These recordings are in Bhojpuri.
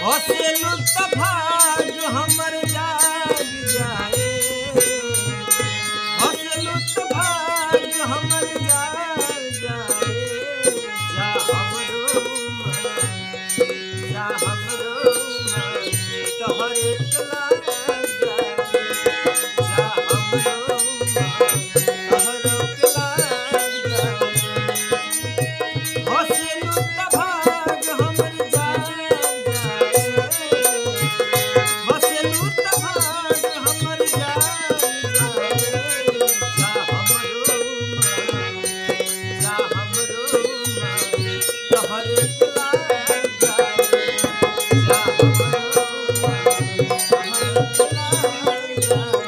हसेलू त भाग हमर जाग जाए, हसेलू त भाग हमर जाग जाए। जा हमरो मन, जा हमरो मन तोहरे लाग जाए। जा हमरो मन तोहरे लाग जाए। हसेलू त भाग हमर जाग जाए, हसेलू त भाग हमर जाग जाए। जा हमरो मन, जा हमरो मन तोहरे लाग जाए। जा हमरो मन तोहरे लाग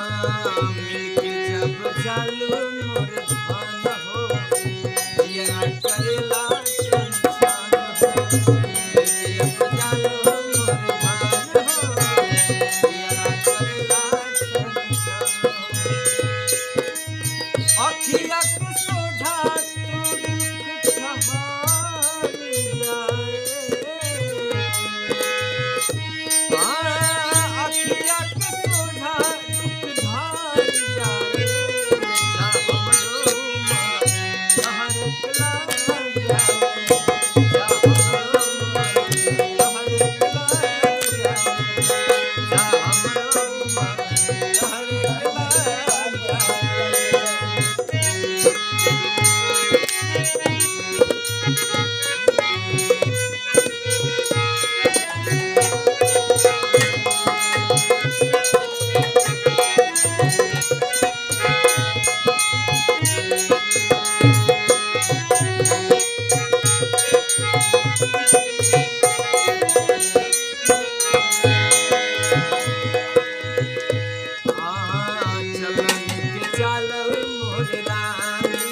मिलके जब चालू मोर धान हो, दिया करेला छनछान हो। मिलके जब चालू मोर धान हो, दिया करेला छनछान हो। अखिया के सोझा तू दुख ठहार जाए, अखिया के सोझा दुख ढार जाए। जा हमरो मन तोहरे लाग जाए। जा हमरो मन तोहरे लाग जाए। जा हमरो मन तोहरे लाग चलन के चालल मोर रानी,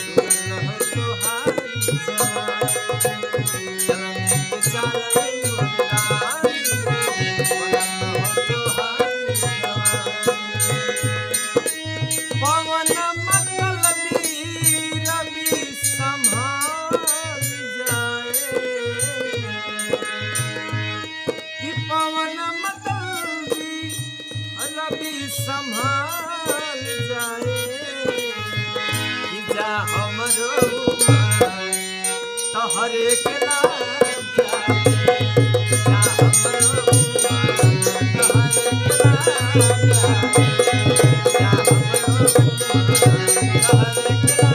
सुगन हो तोहारी जवानी। चलन के चालल मोर रानी, सुगन हो तोहारी जवानी। पवन मतलबी रवि संभाल जाए, कि पवन मतलबी रवि संभाल जाए। कि जा हमरो मन तोहरे के लाग जाए। जा हमरो मन तोहरे के लाग जाए। जा हमरो मन तोहरे के